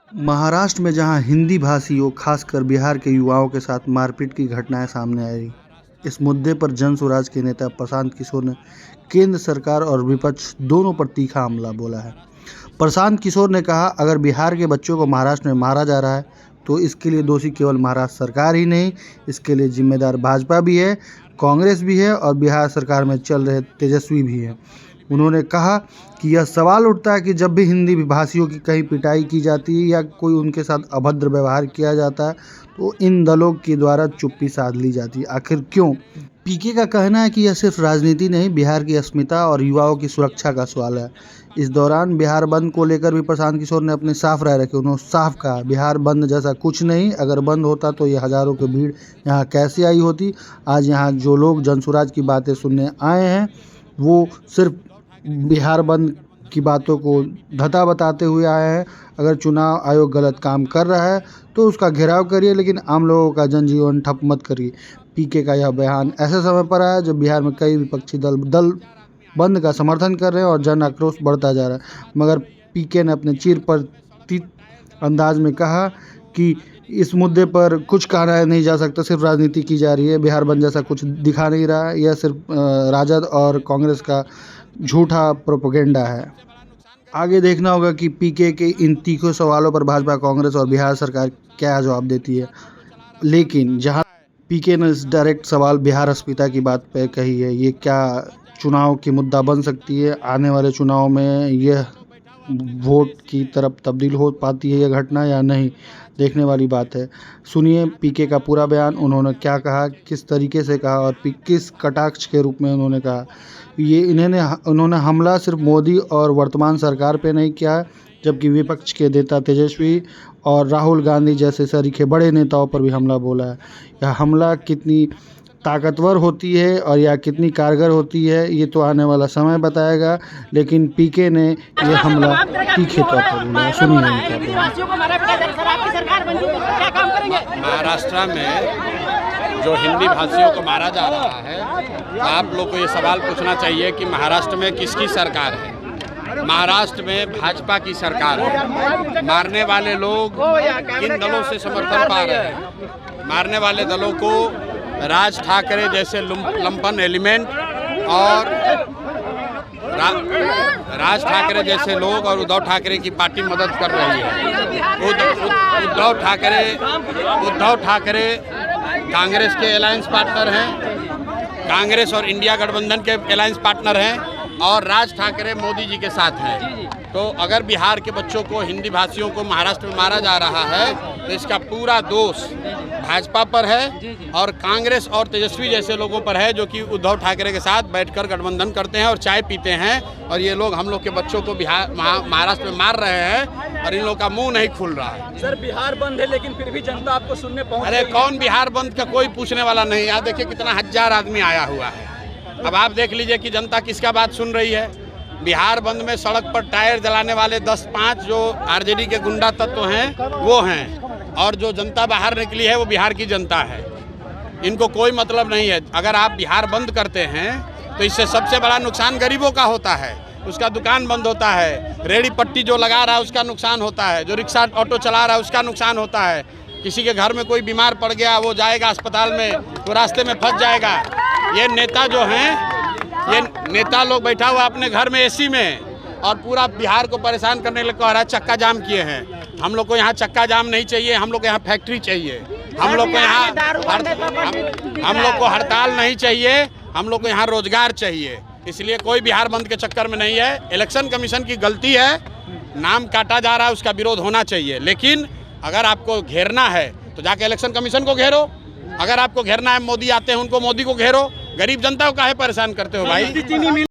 महाराष्ट्र में जहां हिंदी भाषियों खासकर बिहार के युवाओं के साथ मारपीट की घटनाएं सामने आई, इस मुद्दे पर जन स्वराज के नेता प्रशांत किशोर ने केंद्र सरकार और विपक्ष दोनों पर तीखा हमला बोला है। प्रशांत किशोर ने कहा, अगर बिहार के बच्चों को महाराष्ट्र में मारा जा रहा है तो इसके लिए दोषी केवल महाराष्ट्र सरकार ही नहीं, इसके लिए जिम्मेदार भाजपा भी है, कांग्रेस भी है और बिहार सरकार में चल रहे तेजस्वी भी है। उन्होंने कहा कि यह सवाल उठता है कि जब भी हिंदी भाषियों की कहीं पिटाई की जाती है या कोई उनके साथ अभद्र व्यवहार किया जाता है तो इन दलों के द्वारा चुप्पी साध ली जाती है। आखिर क्यों? पीके का कहना है कि यह सिर्फ राजनीति नहीं, बिहार की अस्मिता और युवाओं की सुरक्षा का सवाल है। इस दौरान बिहार बंद को लेकर भी प्रशांत किशोर ने अपने साफ राय रखी। उन्होंने साफ कहा, बिहार बंद जैसा कुछ नहीं, अगर बंद होता तो ये हजारों की भीड़ यहाँ कैसे आई होती। आज यहाँ जो लोग जनसुराज की बातें सुनने आए हैं वो सिर्फ बिहार बंद की बातों को धता बताते हुए आए हैं। अगर चुनाव आयोग गलत काम कर रहा है तो उसका घेराव करिए, लेकिन आम लोगों का जनजीवन ठप मत करिए। पीके का यह बयान ऐसे समय पर आया जब बिहार में कई विपक्षी दल बंद का समर्थन कर रहे हैं और जन आक्रोश बढ़ता जा रहा है। मगर पीके ने अपने चिर परिचित अंदाज में कहा कि इस मुद्दे पर कुछ कहा नहीं जा सकता, सिर्फ राजनीति की जा रही है। बिहार बंद जैसा कुछ दिखा नहीं रहा, यह सिर्फ राजद और कांग्रेस का झूठा प्रोपेगेंडा है। आगे देखना होगा कि पीके के इन तीखे सवालों पर भाजपा, कांग्रेस और बिहार सरकार क्या जवाब देती है। लेकिन जहां पीके ने इस डायरेक्ट सवाल बिहार अस्मिता की बात पे कही है, ये क्या चुनाव की मुद्दा बन सकती है? आने वाले चुनाव में यह वोट की तरफ तब्दील हो पाती है यह घटना या नहीं, देखने वाली बात है। सुनिए पीके का पूरा बयान, उन्होंने क्या कहा, किस तरीके से कहा और किस कटाक्ष के रूप में उन्होंने कहा। उन्होंने हमला सिर्फ मोदी और वर्तमान सरकार पे नहीं किया, जबकि विपक्ष के नेता तेजस्वी और राहुल गांधी जैसे सरीखे बड़े नेताओं पर भी हमला बोला है। यह हमला कितनी ताकतवर होती है और या कितनी कारगर होती है ये तो आने वाला समय बताएगा, लेकिन पीके ने ये हमला तीखे तौर पर बोला। सुनिए। महाराष्ट्र में जो हिंदी भाषियों को मारा जा रहा है, आप लोग को ये सवाल पूछना चाहिए कि महाराष्ट्र में किसकी सरकार है? महाराष्ट्र में भाजपा की सरकार है। मारने वाले लोग किन दलों से समर्थन पा रहे हैं? मारने वाले दलों को राज ठाकरे जैसे लंपन एलिमेंट और राज ठाकरे जैसे लोग और उद्धव ठाकरे की पार्टी मदद कर रही है। उद्धव ठाकरे कांग्रेस के अलायंस पार्टनर हैं, कांग्रेस और इंडिया गठबंधन के अलायंस पार्टनर हैं और राज ठाकरे मोदी जी के साथ हैं। तो अगर बिहार के बच्चों को, हिंदी भाषियों को महाराष्ट्र में मारा जा रहा है तो इसका पूरा दोष भाजपा पर है और कांग्रेस और तेजस्वी जैसे लोगों पर है, जो कि उद्धव ठाकरे के साथ बैठकर गठबंधन करते हैं और चाय पीते हैं। और ये लोग हम लोग के बच्चों को महाराष्ट्र में मार रहे हैं और इन लोगों का मुंह नहीं खुल रहा है। सर, बिहार बंद है लेकिन फिर भी जनता आपको सुनने पहुंच। अरे कौन बिहार बंद का कोई पूछने वाला नहीं। यहाँ देखिए कितना हजार आदमी आया हुआ है। अब आप देख लीजिए कि जनता किसका बात सुन रही है। बिहार बंद में सड़क पर टायर जलाने वाले 10-5 जो आरजेडी के गुंडा तत्व हैं वो हैं, और जो जनता बाहर निकली है वो बिहार की जनता है। इनको कोई मतलब नहीं है। अगर आप बिहार बंद करते हैं तो इससे सबसे बड़ा नुकसान गरीबों का होता है। उसका दुकान बंद होता है, रेहड़ी पट्टी जो लगा रहा है उसका नुकसान होता है, जो रिक्शा ऑटो चला रहा है उसका नुकसान होता है। किसी के घर में कोई बीमार पड़ गया, वो जाएगा अस्पताल में तो रास्ते में फंस जाएगा। ये नेता जो हैं, ये नेता लोग बैठा हुआ अपने घर में एसी में और पूरा बिहार को परेशान करने लगे, कह रहा है चक्का जाम किए हैं। हम लोग को यहाँ चक्का जाम नहीं चाहिए, हम लोग को यहाँ फैक्ट्री चाहिए। हम लोग को हड़ताल नहीं चाहिए, हम लोग को यहाँ रोजगार चाहिए। इसलिए कोई बिहार बंद के चक्कर में नहीं है। इलेक्शन कमीशन की गलती है, नाम काटा जा रहा है, उसका विरोध होना चाहिए। लेकिन अगर आपको घेरना है तो जाके इलेक्शन कमीशन को घेरो। अगर आपको घेरना है, मोदी आते हैं उनको मोदी को घेरो। गरीब जनता को काहे परेशान करते हो भाई?